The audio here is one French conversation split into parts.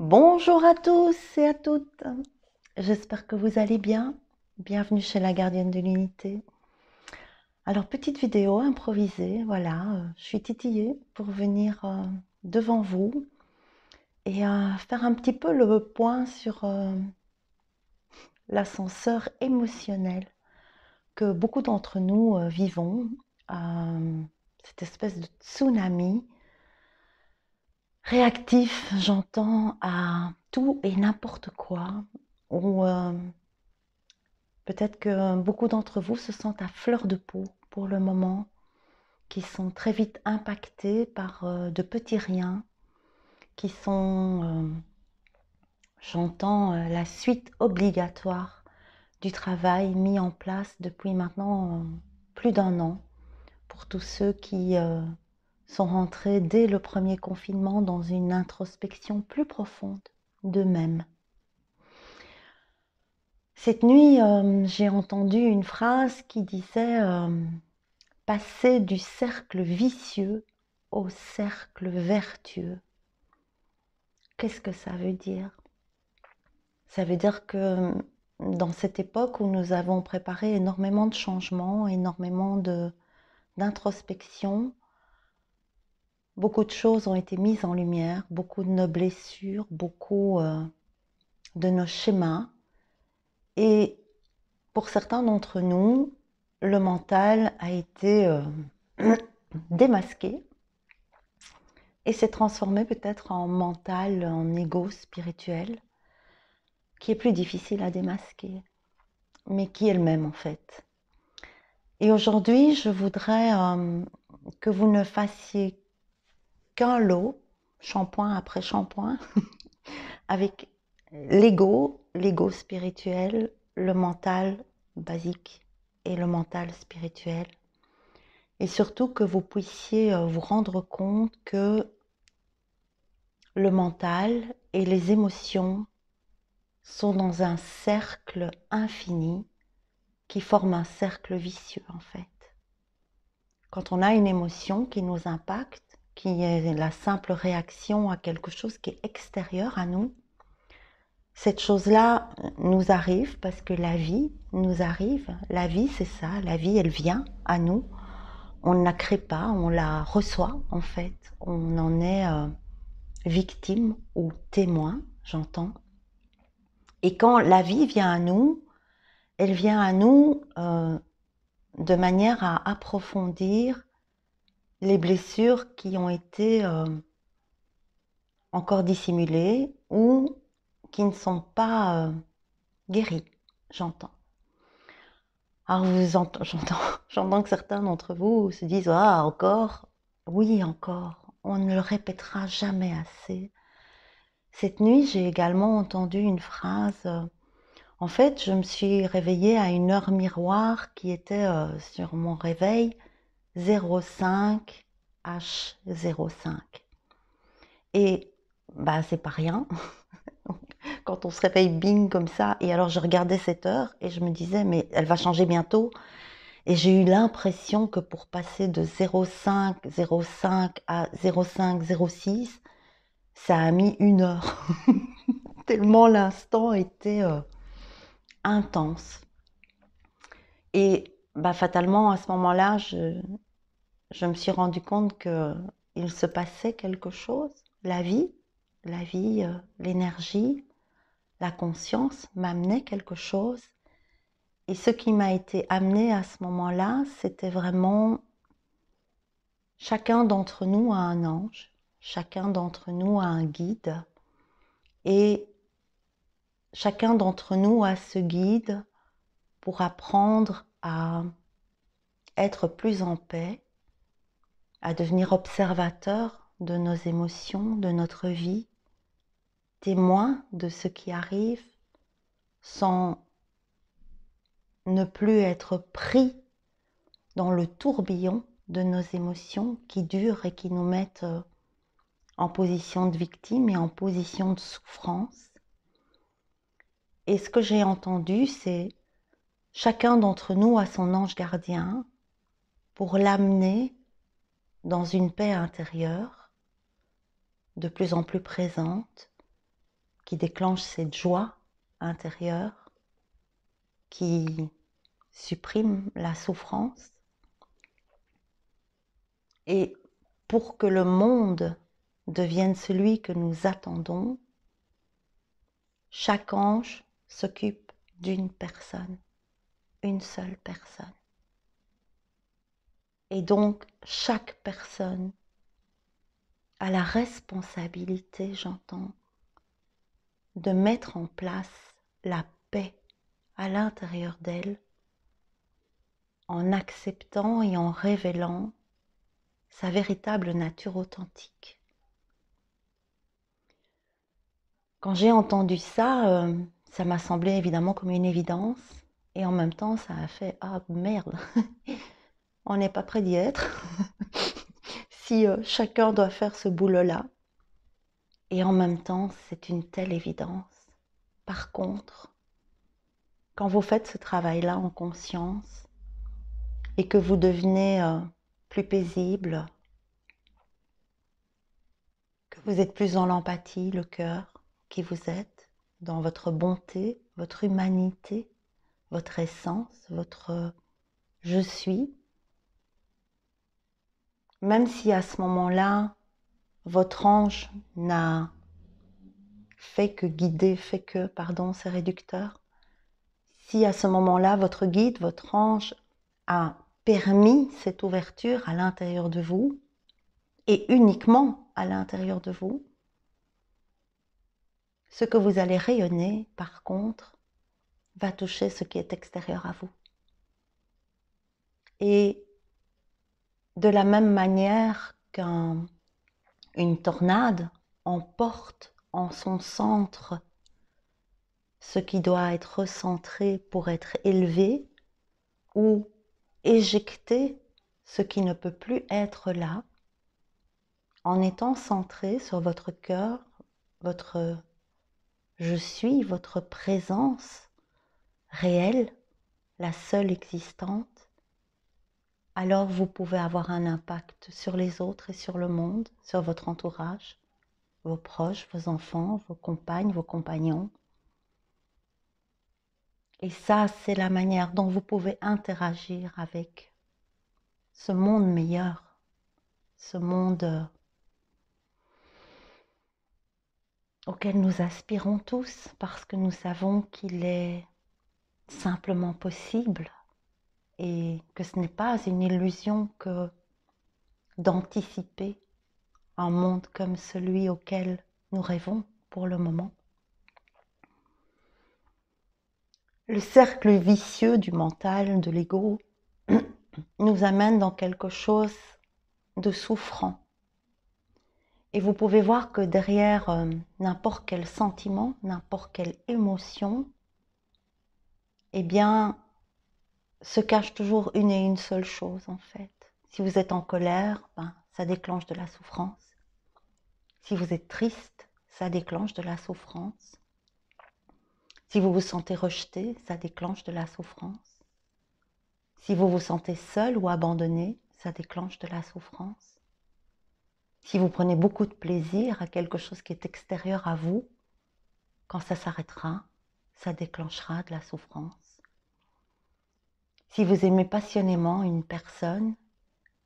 Bonjour à tous et à toutes, j'espère que vous allez bien. Bienvenue chez la gardienne de l'unité. Alors, petite vidéo improvisée, voilà, je suis titillée pour venir devant vous et faire un petit peu le point sur l'ascenseur émotionnel que beaucoup d'entre nous vivons, cette espèce de tsunami réactif, j'entends, à tout et n'importe quoi, où peut-être que beaucoup d'entre vous se sentent à fleur de peau pour le moment, qui sont très vite impactés par de petits riens, qui sont, j'entends, la suite obligatoire du travail mis en place depuis maintenant plus d'un an pour tous ceux qui sont rentrés dès le premier confinement dans une introspection plus profonde d'eux-mêmes. Cette nuit, j'ai entendu une phrase qui disait passer du cercle vicieux au cercle vertueux. Qu'est-ce que ça veut dire? Ça veut dire que dans cette époque où nous avons préparé énormément de changements, énormément d'introspection, beaucoup de choses ont été mises en lumière, beaucoup de nos blessures, beaucoup de nos schémas. Et pour certains d'entre nous, le mental a été démasqué et s'est transformé peut-être en mental, en ego spirituel, qui est plus difficile à démasquer, mais qui est le même en fait. Et aujourd'hui, je voudrais que vous ne fassiez qu'un lot, shampoing après shampoing, avec l'ego spirituel, le mental basique et le mental spirituel. Et surtout que vous puissiez vous rendre compte que le mental et les émotions sont dans un cercle infini qui forme un cercle vicieux en fait. Quand on a une émotion qui nous impacte, qui est la simple réaction à quelque chose qui est extérieur à nous, cette chose-là nous arrive parce que la vie nous arrive. La vie, c'est ça, la vie, elle vient à nous. On ne la crée pas, on la reçoit en fait. On en est victime ou témoin, j'entends. Et quand la vie vient à nous, elle vient à nous de manière à approfondir les blessures qui ont été encore dissimulées ou qui ne sont pas guéries, j'entends. Alors j'entends que certains d'entre vous se disent « Ah, encore ?» Oui, encore. On ne le répétera jamais assez. Cette nuit, j'ai également entendu une phrase. En fait, je me suis réveillée à une heure miroir qui était sur mon réveil 05 H05. Et bah, c'est pas rien. Quand on se réveille bing comme ça, et alors je regardais cette heure et je me disais, mais elle va changer bientôt. Et j'ai eu l'impression que pour passer de 05 à 06, ça a mis une heure. Tellement l'instant était intense. Et bah, fatalement, à ce moment-là, je me suis rendu compte qu'il se passait quelque chose. La vie, l'énergie, la conscience m'amenait quelque chose. Et ce qui m'a été amené à ce moment-là, c'était vraiment chacun d'entre nous a un ange, chacun d'entre nous a un guide. Et chacun d'entre nous a ce guide pour apprendre à être plus en paix, à devenir observateur de nos émotions, de notre vie, témoin de ce qui arrive, sans ne plus être pris dans le tourbillon de nos émotions qui durent et qui nous mettent en position de victime et en position de souffrance. Et ce que j'ai entendu, c'est chacun d'entre nous a son ange gardien pour l'amener dans une paix intérieure de plus en plus présente, qui déclenche cette joie intérieure, qui supprime la souffrance. Et pour que le monde devienne celui que nous attendons, chaque ange s'occupe d'une personne, une seule personne. Et donc, chaque personne a la responsabilité, j'entends, de mettre en place la paix à l'intérieur d'elle en acceptant et en révélant sa véritable nature authentique. Quand j'ai entendu ça, ça m'a semblé évidemment comme une évidence et en même temps ça a fait « Ah merde, on n'est pas prêt d'y être si chacun doit faire ce boulot-là ». Et en même temps, c'est une telle évidence. Par contre, quand vous faites ce travail-là en conscience et que vous devenez plus paisible, que vous êtes plus dans l'empathie, le cœur qui vous êtes, dans votre bonté, votre humanité, votre essence, votre je suis, même si à ce moment-là, votre ange n'a fait que guider, c'est réducteur, si à ce moment-là, votre guide, votre ange a permis cette ouverture à l'intérieur de vous, et uniquement à l'intérieur de vous, ce que vous allez rayonner, par contre, va toucher ce qui est extérieur à vous. Et de la même manière qu'une tornade emporte en son centre ce qui doit être recentré pour être élevé, ou éjecter ce qui ne peut plus être là, en étant centré sur votre cœur, votre je suis, votre présence réelle, la seule existante, alors vous pouvez avoir un impact sur les autres et sur le monde, sur votre entourage, vos proches, vos enfants, vos compagnes, vos compagnons. Et ça, c'est la manière dont vous pouvez interagir avec ce monde meilleur, ce monde auquel nous aspirons tous, parce que nous savons qu'il est simplement possible et que ce n'est pas une illusion que d'anticiper un monde comme celui auquel nous rêvons pour le moment. Le cercle vicieux du mental, de l'ego, nous amène dans quelque chose de souffrant. Et vous pouvez voir que derrière n'importe quel sentiment, n'importe quelle émotion, eh bien, se cache toujours une et une seule chose en fait. Si vous êtes en colère, ça déclenche de la souffrance. Si vous êtes triste, ça déclenche de la souffrance. Si vous vous sentez rejeté, ça déclenche de la souffrance. Si vous vous sentez seul ou abandonné, ça déclenche de la souffrance. Si vous prenez beaucoup de plaisir à quelque chose qui est extérieur à vous, quand ça s'arrêtera, ça déclenchera de la souffrance. Si vous aimez passionnément une personne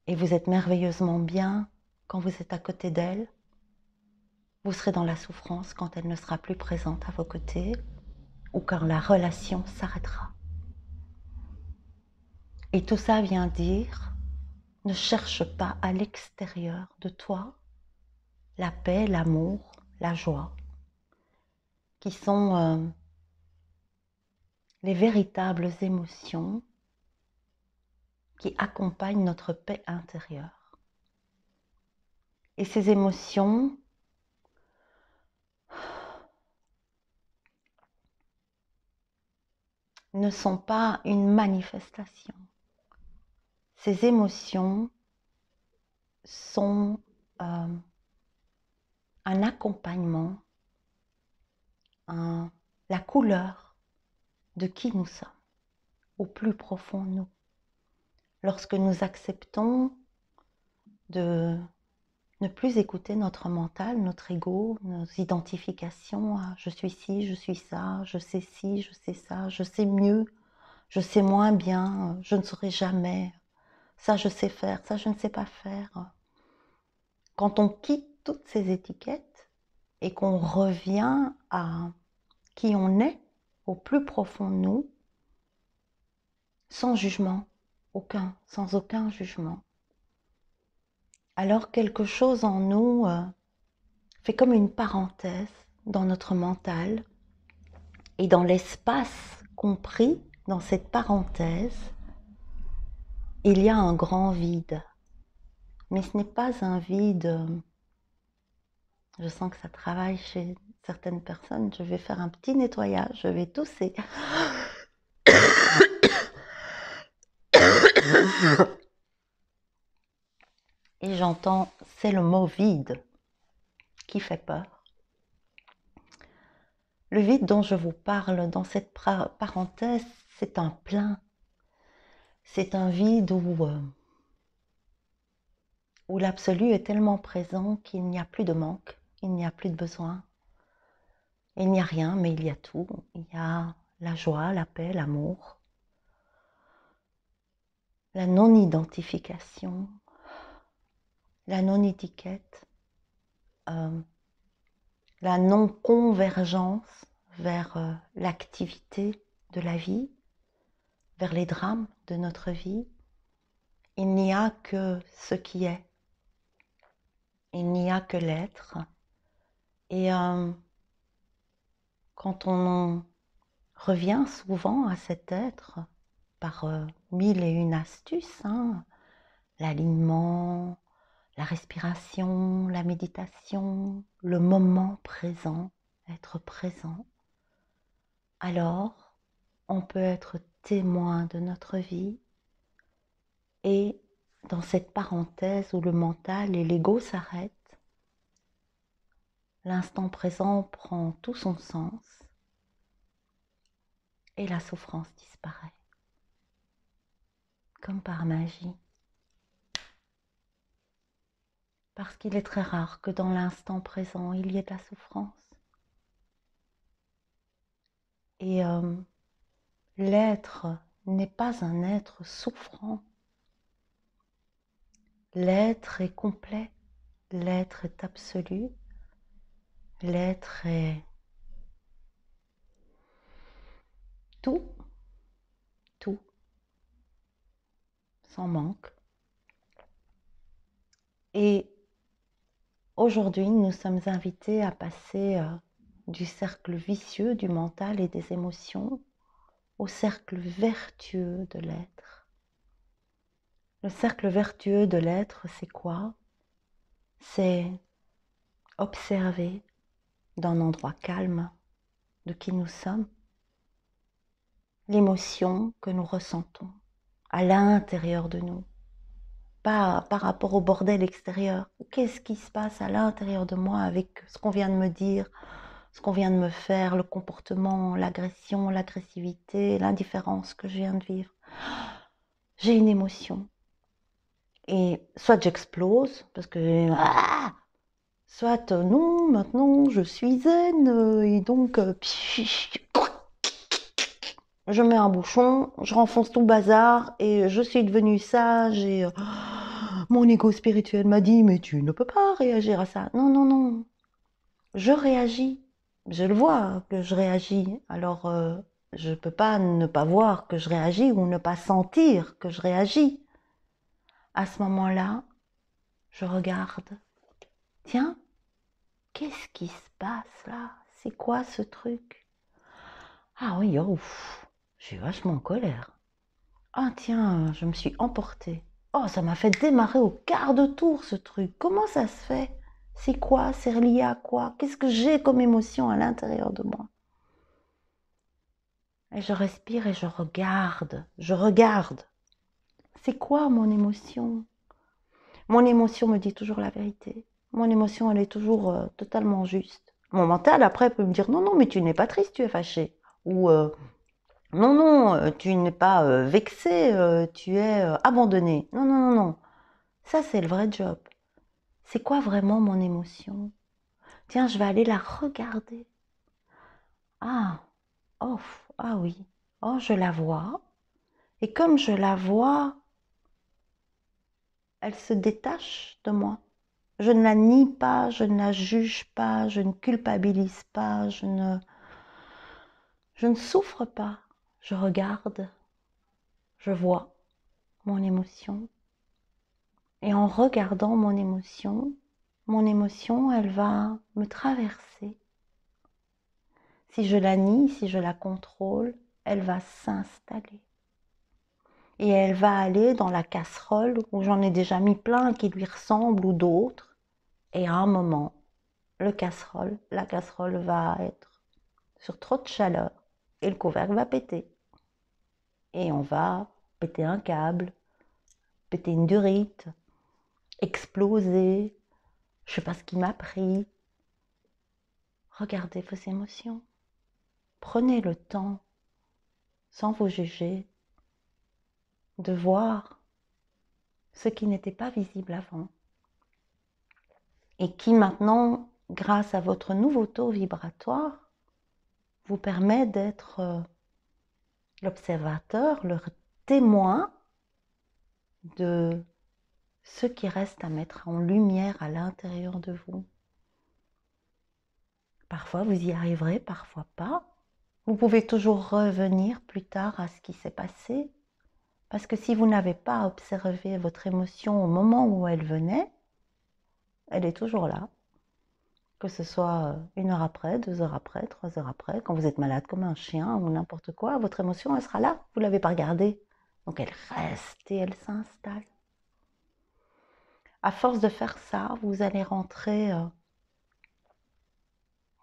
et vous êtes merveilleusement bien quand vous êtes à côté d'elle, vous serez dans la souffrance quand elle ne sera plus présente à vos côtés ou quand la relation s'arrêtera. Et tout ça vient dire, ne cherche pas à l'extérieur de toi la paix, l'amour, la joie, qui sont les véritables émotions qui accompagnent notre paix intérieure. Et ces émotions ne sont pas une manifestation. Ces émotions sont un accompagnement, la couleur de qui nous sommes, au plus profond de nous. Lorsque nous acceptons de ne plus écouter notre mental, notre ego, nos identifications à je suis ci, je suis ça, je sais ci, je sais ça, je sais mieux, je sais moins bien, je ne saurai jamais, ça je sais faire, ça je ne sais pas faire. Quand on quitte toutes ces étiquettes et qu'on revient à qui on est au plus profond de nous, sans jugement, sans aucun jugement, alors quelque chose en nous fait comme une parenthèse dans notre mental, et dans l'espace compris dans cette parenthèse, il y a un grand vide. Mais ce n'est pas un vide, je sens que ça travaille chez certaines personnes, je vais faire un petit nettoyage, je vais tousser. Et j'entends, c'est le mot vide qui fait peur. Le vide dont je vous parle dans cette parenthèse, c'est un plein. C'est un vide où l'absolu est tellement présent qu'il n'y a plus de manque, il n'y a plus de besoin. Il n'y a rien, mais il y a tout. Il y a la joie, la paix, l'amour, la non-identification, la non-étiquette, la non-convergence vers l'activité de la vie, vers les drames de notre vie. Il n'y a que ce qui est. Il n'y a que l'être. Et quand on revient souvent à cet être par mille et une astuces, l'alignement, la respiration, la méditation, le moment présent, être présent, alors on peut être témoin de notre vie et dans cette parenthèse où le mental et l'ego s'arrêtent, l'instant présent prend tout son sens et la souffrance disparaît, comme par magie. Parce qu'il est très rare que dans l'instant présent, il y ait de la souffrance. Et l'être n'est pas un être souffrant. L'être est complet, l'être est absolu, l'être est tout, tout, sans manque. Et aujourd'hui, nous sommes invités à passer du cercle vicieux du mental et des émotions au cercle vertueux de l'être. Le cercle vertueux de l'être, c'est quoi? C'est observer d'un endroit calme de qui nous sommes, l'émotion que nous ressentons à l'intérieur de nous, pas par rapport au bordel extérieur. Qu'est-ce qui se passe à l'intérieur de moi avec ce qu'on vient de me dire, ce qu'on vient de me faire, le comportement, l'agression, l'agressivité, l'indifférence que je viens de vivre. J'ai une émotion. Et soit j'explose, parce que... soit non, maintenant je suis zen, et donc... je mets un bouchon, je renfonce tout le bazar, et je suis devenue sage, et mon ego spirituel m'a dit, mais tu ne peux pas réagir à ça. Non, non, non. Je réagis. Je le vois que je réagis. Alors, je ne peux pas ne pas voir que je réagis ou ne pas sentir que je réagis. À ce moment-là, je regarde. Tiens, qu'est-ce qui se passe là? C'est quoi ce truc? Ah oui, oh, je suis vachement en colère. Ah tiens, je me suis emportée. Oh, ça m'a fait démarrer au quart de tour ce truc. Comment ça se fait? C'est quoi? C'est relié à quoi? Qu'est-ce que j'ai comme émotion à l'intérieur de moi? Et je respire et je regarde. Je regarde. C'est quoi mon émotion? Mon émotion me dit toujours la vérité. Mon émotion, elle est toujours totalement juste. Mon mental, après, peut me dire, non, non, mais tu n'es pas triste, tu es fâché. Ou, non, non, tu n'es pas vexé, tu es abandonné. Non, non, non, non. Ça, c'est le vrai job. C'est quoi vraiment mon émotion? Tiens, je vais aller la regarder. Ah, oh, ah oui, oh, je la vois. Et comme je la vois, elle se détache de moi. Je ne la nie pas, je ne la juge pas, je ne culpabilise pas, je ne souffre pas. Je regarde, je vois mon émotion. Et en regardant mon émotion, elle va me traverser. Si je la nie, si je la contrôle, elle va s'installer. Et elle va aller dans la casserole où j'en ai déjà mis plein qui lui ressemblent ou d'autres. Et à un moment, la casserole va être sur trop de chaleur et le couvercle va péter. Et on va péter un câble, péter une durite, exploser. Je ne sais pas ce qui m'a pris. Regardez vos émotions. Prenez le temps, sans vous juger, de voir ce qui n'était pas visible avant et qui maintenant, grâce à votre nouveau taux vibratoire, vous permet d'être l'observateur, le témoin de ce qui reste à mettre en lumière à l'intérieur de vous. Parfois, vous y arriverez, parfois pas. Vous pouvez toujours revenir plus tard à ce qui s'est passé, parce que si vous n'avez pas observé votre émotion au moment où elle venait, elle est toujours là. Que ce soit 1 heure après, 2 heures après, 3 heures après, quand vous êtes malade comme un chien ou n'importe quoi, votre émotion, elle sera là. Vous ne l'avez pas regardée. Donc elle reste et elle s'installe. À force de faire ça, vous allez rentrer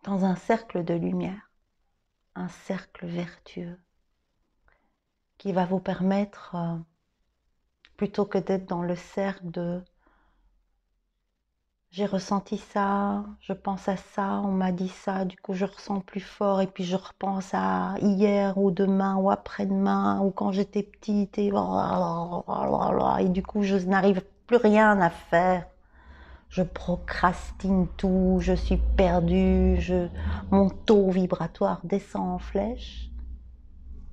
dans un cercle de lumière, un cercle vertueux qui va vous permettre, plutôt que d'être dans le cercle de j'ai ressenti ça, je pense à ça, on m'a dit ça, du coup je ressens plus fort et puis je repense à hier ou demain ou après-demain ou quand j'étais petite et du coup je n'arrive plus rien à faire. Je procrastine tout, je suis perdue, mon taux vibratoire descend en flèche.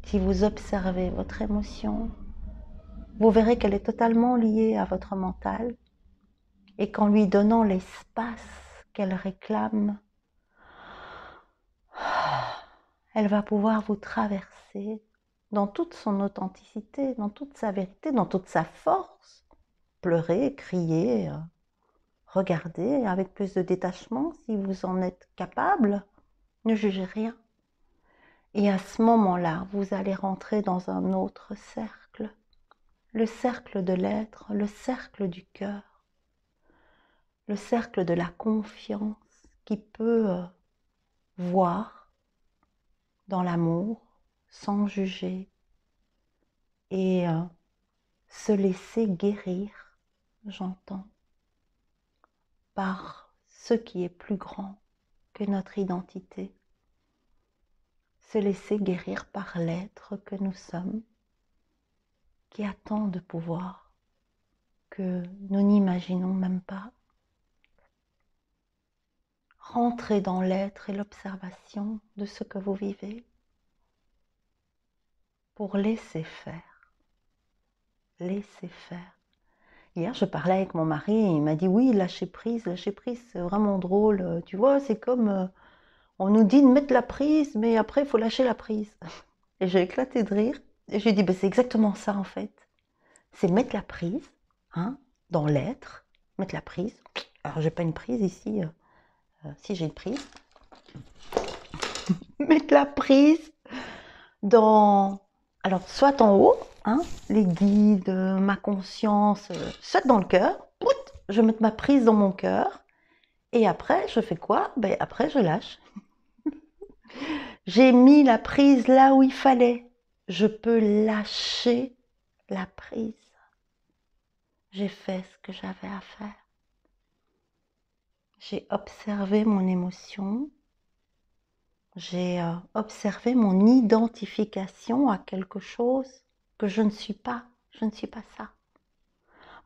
Si vous observez votre émotion, vous verrez qu'elle est totalement liée à votre mental et qu'en lui donnant l'espace qu'elle réclame, elle va pouvoir vous traverser dans toute son authenticité, dans toute sa vérité, dans toute sa force. Pleurer, crier, regarder avec plus de détachement si vous en êtes capable. Ne jugez rien. Et à ce moment-là, vous allez rentrer dans un autre cercle. Le cercle de l'être, le cercle du cœur, le cercle de la confiance qui peut voir dans l'amour sans juger et se laisser guérir, j'entends, par ce qui est plus grand que notre identité. Se laisser guérir par l'être que nous sommes, qui a tant de pouvoir que nous n'imaginons même pas. Rentrez dans l'être et l'observation de ce que vous vivez pour laisser faire. Laisser faire. Hier, je parlais avec mon mari et il m'a dit oui, lâcher prise, c'est vraiment drôle. Tu vois, c'est comme on nous dit de mettre la prise, mais après, il faut lâcher la prise. Et j'ai éclaté de rire. Et j'ai dit, ben, c'est exactement ça en fait. C'est mettre la prise, hein, dans l'être, mettre la prise. Alors, j'ai pas une prise ici. Si j'ai une prise. Mettre la prise dans... Alors, soit en haut, hein, les guides, ma conscience, soit dans le cœur. Je mets ma prise dans mon cœur. Et après, je fais quoi? Ben, après, je lâche. J'ai mis la prise là où il fallait. Je peux lâcher la prise. J'ai fait ce que j'avais à faire. J'ai observé mon émotion. J'ai observé mon identification à quelque chose que je ne suis pas. Je ne suis pas ça.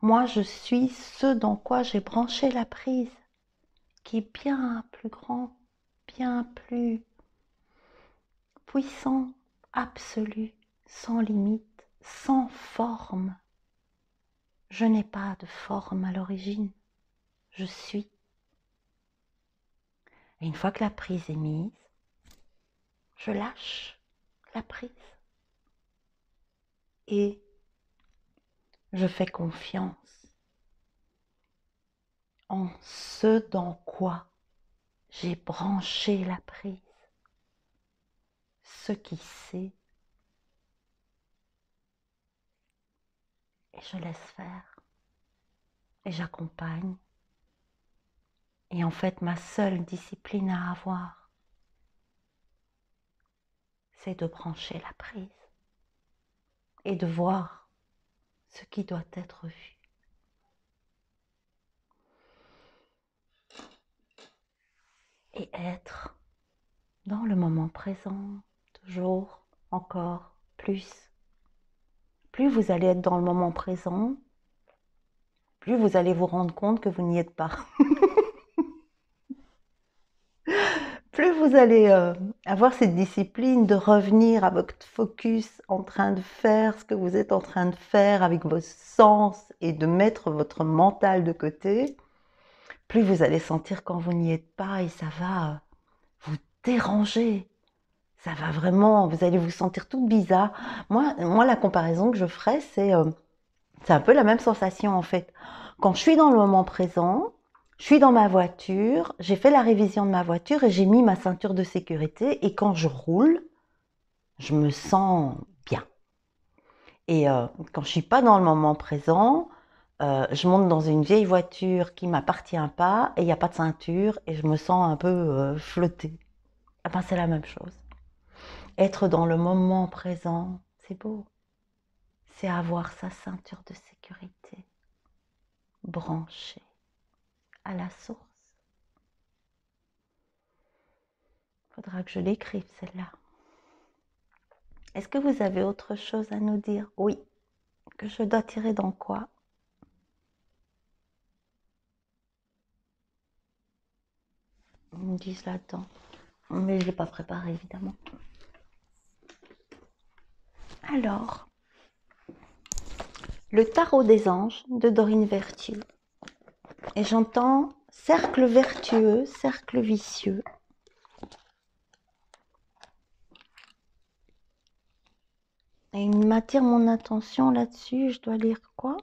Moi, je suis ce dans quoi j'ai branché la prise, qui est bien plus grand, bien plus puissant, absolu, sans limite, sans forme. Je n'ai pas de forme à l'origine, je suis. Et une fois que la prise est mise, je lâche la prise et je fais confiance en ce dans quoi j'ai branché la prise, ce qui sait, et je laisse faire, et j'accompagne. Et en fait, ma seule discipline à avoir, c'est de brancher la prise et de voir ce qui doit être vu. Et être dans le moment présent, toujours, encore, plus. Plus vous allez être dans le moment présent, plus vous allez vous rendre compte que vous n'y êtes pas. Plus vous allez avoir cette discipline de revenir à votre focus en train de faire ce que vous êtes en train de faire avec vos sens et de mettre votre mental de côté, plus vous allez sentir quand vous n'y êtes pas et ça va vous déranger. Ça va vraiment, vous allez vous sentir toute bizarre. Moi la comparaison que je ferais, c'est un peu la même sensation en fait. Quand je suis dans le moment présent, je suis dans ma voiture, j'ai fait la révision de ma voiture et j'ai mis ma ceinture de sécurité et quand je roule, je me sens bien. Et quand je ne suis pas dans le moment présent, je monte dans une vieille voiture qui ne m'appartient pas et il n'y a pas de ceinture et je me sens un peu flottée. Ah ben, c'est la même chose. Être dans le moment présent, c'est beau. C'est avoir sa ceinture de sécurité branchée à la source. Faudra que je l'écrive celle-là. Est-ce que vous avez autre chose à nous dire? Oui. Que je dois tirer dans quoi? Ils me disent là-dedans. Mais je ne l'ai pas préparé évidemment. Alors, le tarot des anges de Dorine Vertueux. Et j'entends cercle vertueux, cercle vicieux. Et il m'attire mon attention là-dessus. Je dois lire quoi?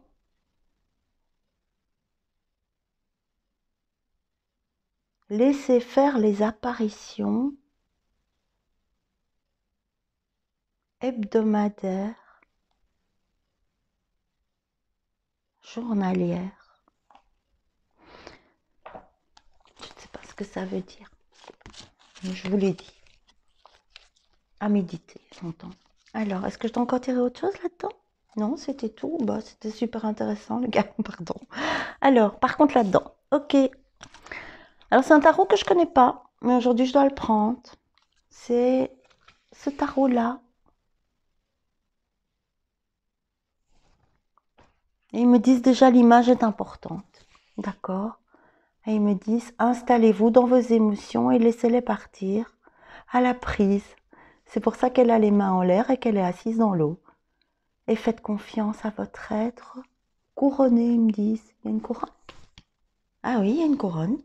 Laissez faire les apparitions hebdomadaires, journalières. Je ne sais pas ce que ça veut dire. Mais je vous l'ai dit. À méditer, j'entends. Alors, est-ce que je dois encore tirer autre chose là-dedans? Non, c'était tout. Bah, c'était super intéressant, le gars, pardon. Alors, par contre, là-dedans, ok. Alors, c'est un tarot que je connais pas, mais aujourd'hui, je dois le prendre. C'est ce tarot-là. Et ils me disent déjà l'image est importante. D'accord? Et ils me disent, installez-vous dans vos émotions et laissez-les partir à la prise. C'est pour ça qu'elle a les mains en l'air et qu'elle est assise dans l'eau. Et faites confiance à votre être couronné, ils me disent. Il y a une couronne. Ah oui, il y a une couronne.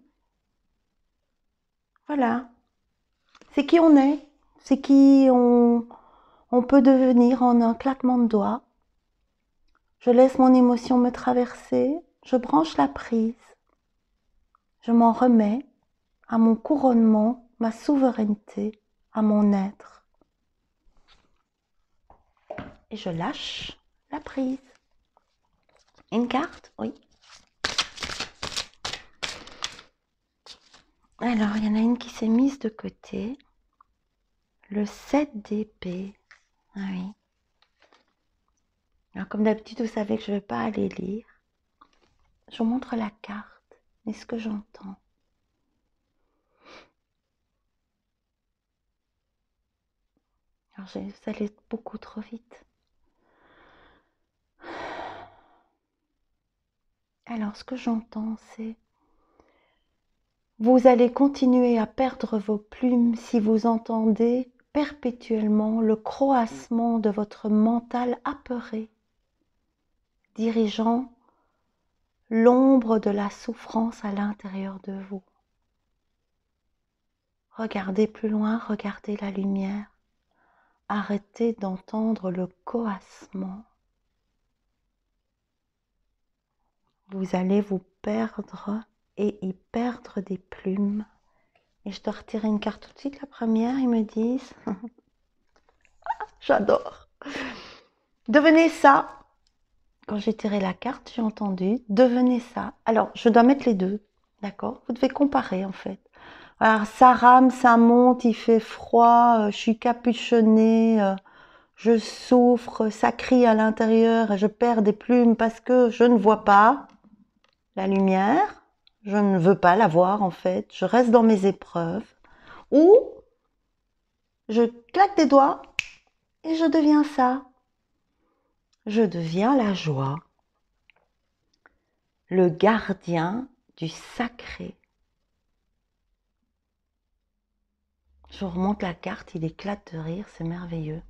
Voilà. C'est qui on est. C'est qui on peut devenir en un claquement de doigts. Je laisse mon émotion me traverser. Je branche la prise. Je m'en remets à mon couronnement, ma souveraineté, à mon être. Et je lâche la prise. Une carte? Oui. Alors, il y en a une qui s'est mise de côté. Le 7 d'épée. Ah oui. Alors, comme d'habitude, vous savez que je ne vais pas aller lire. Je vous montre la carte et ce que j'entends. Alors, ça allait beaucoup trop vite. Alors, ce que j'entends, c'est vous allez continuer à perdre vos plumes si vous entendez perpétuellement le croassement de votre mental apeuré, dirigeant l'ombre de la souffrance à l'intérieur de vous. Regardez plus loin, regardez la lumière. Arrêtez d'entendre le coassement. Vous allez vous perdre et y perdre des plumes. Et je dois retirer une carte tout de suite. La première, ils me disent, j'adore. Devenez ça. Quand j'ai tiré la carte, j'ai entendu, devenez ça. Alors, je dois mettre les deux, d'accord? Vous devez comparer en fait. Alors, ça rame, ça monte, il fait froid, je suis capuchonnée, je souffre, ça crie à l'intérieur et je perds des plumes parce que je ne vois pas la lumière. Je ne veux pas la voir en fait. Je reste dans mes épreuves. Ou je claque des doigts et je deviens ça. Je deviens la joie, le gardien du sacré. Je vous remonte la carte, il éclate de rire, c'est merveilleux.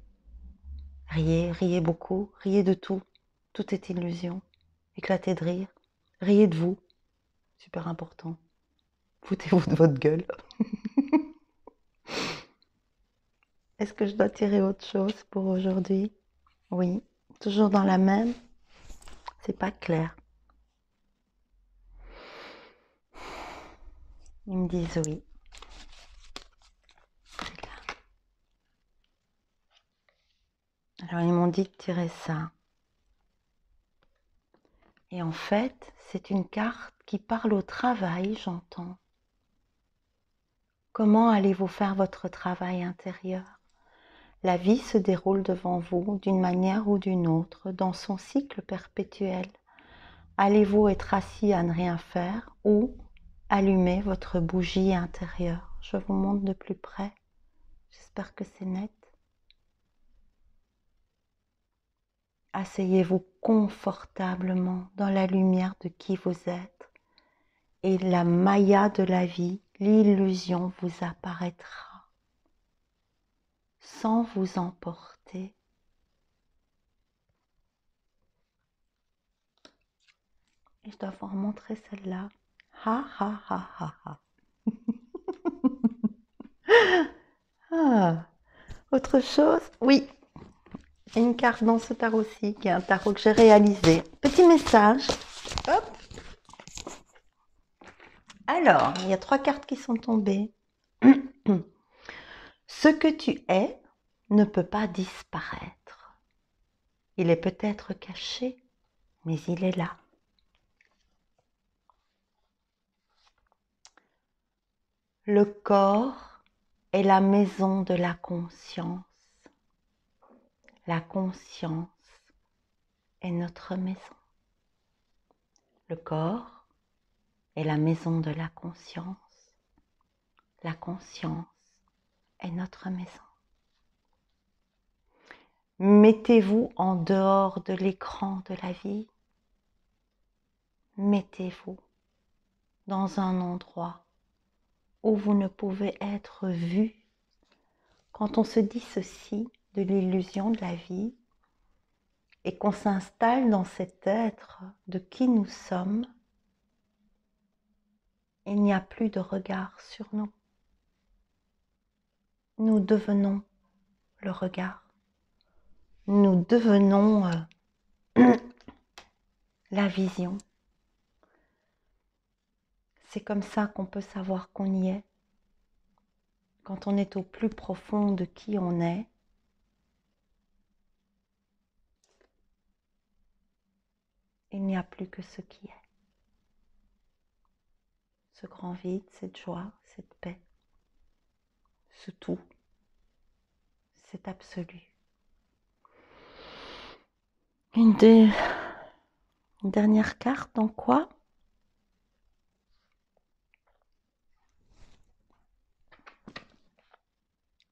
Riez, riez beaucoup, riez de tout. Tout est illusion. Éclatez de rire. Riez de vous. Super important. Foutez-vous de votre gueule. Est-ce que je dois tirer autre chose pour aujourd'hui? Oui. Toujours dans la même? C'est pas clair. Ils me disent oui. Alors ils m'ont dit de tirer ça. Et en fait, c'est une carte qui parle au travail, j'entends. Comment allez-vous faire votre travail intérieur? La vie se déroule devant vous d'une manière ou d'une autre, dans son cycle perpétuel. Allez-vous être assis à ne rien faire ou allumer votre bougie intérieure? Je vous montre de plus près. J'espère que c'est net. Asseyez-vous confortablement dans la lumière de qui vous êtes et la maya de la vie, l'illusion vous apparaîtra sans vous emporter. Et je dois vous remontrer celle-là. Ha ha ha ha ha. Ah. Autre chose? Oui, une carte dans ce tarot-ci, qui est un tarot que j'ai réalisé. Petit message. Hop. Alors, il y a 3 cartes qui sont tombées. Ce que tu es ne peut pas disparaître. Il est peut-être caché, mais il est là. Le corps est la maison de la conscience. La conscience est notre maison. Le corps est la maison de la conscience. La conscience est notre maison. Mettez-vous en dehors de l'écran de la vie. Mettez-vous dans un endroit où vous ne pouvez être vu. Quand on se dissocie de l'illusion de la vie et qu'on s'installe dans cet être de qui nous sommes, il n'y a plus de regard sur nous. Nous devenons le regard. Nous devenons la vision. C'est comme ça qu'on peut savoir qu'on y est. Quand on est au plus profond de qui on est, il n'y a plus que ce qui est. Ce grand vide, cette joie, cette paix, ce tout, cet absolu. Une dernière carte, dans quoi?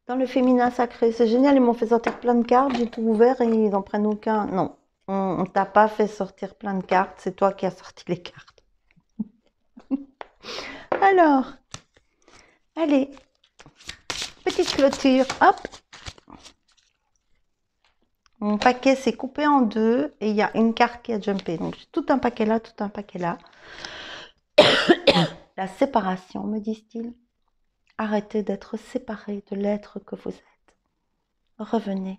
Dans le féminin sacré, c'est génial, ils m'ont fait sortir plein de cartes, j'ai tout ouvert et ils n'en prennent aucun. Non, On t'a pas fait sortir plein de cartes, c'est toi qui as sorti les cartes. Alors, allez, petite clôture, hop. Mon paquet s'est coupé en deux et il y a une carte qui a jumpé. Donc, j'ai tout un paquet là, tout un paquet là. La séparation, me disent-ils. Arrêtez d'être séparés de l'être que vous êtes. Revenez,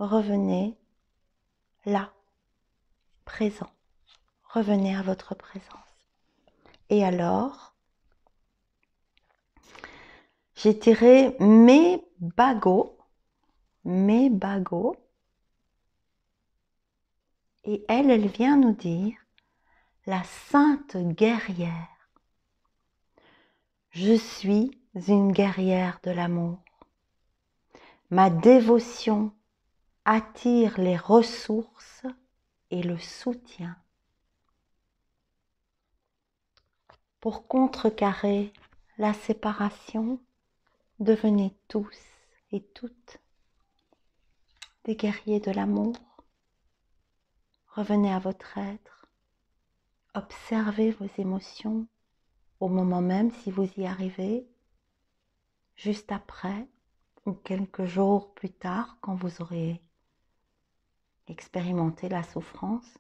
revenez là, présent. Revenez à votre présence. Et alors, j'ai tiré mes bagots. Et elle vient nous dire, la sainte guerrière. Je suis une guerrière de l'amour. Ma dévotion attire les ressources et le soutien. Pour contrecarrer la séparation, devenez tous et toutes des guerriers de l'amour. Revenez à votre être. Observez vos émotions au moment même si vous y arrivez, juste après ou quelques jours plus tard quand vous aurez expérimenté la souffrance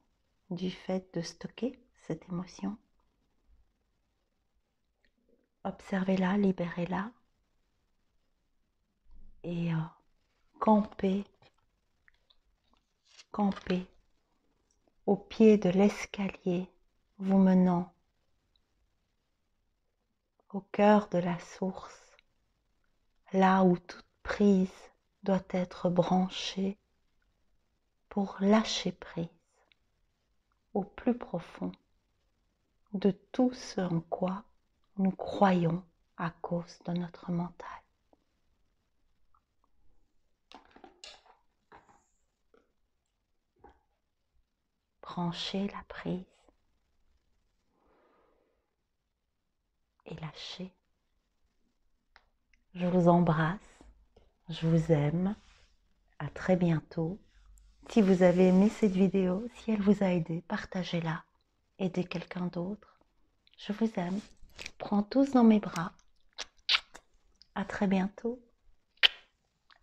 du fait de stocker cette émotion. Observez-la, libérez-la et campez au pied de l'escalier vous menant au cœur de la source, là où toute prise doit être branchée pour lâcher prise au plus profond de tout ce en quoi nous croyons à cause de notre mental. Branchez la prise et lâchez. Je vous embrasse, je vous aime, à très bientôt. Si vous avez aimé cette vidéo, si elle vous a aidé, partagez-la, aidez quelqu'un d'autre. Je vous aime, prends tous dans mes bras. À très bientôt.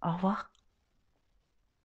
Au revoir.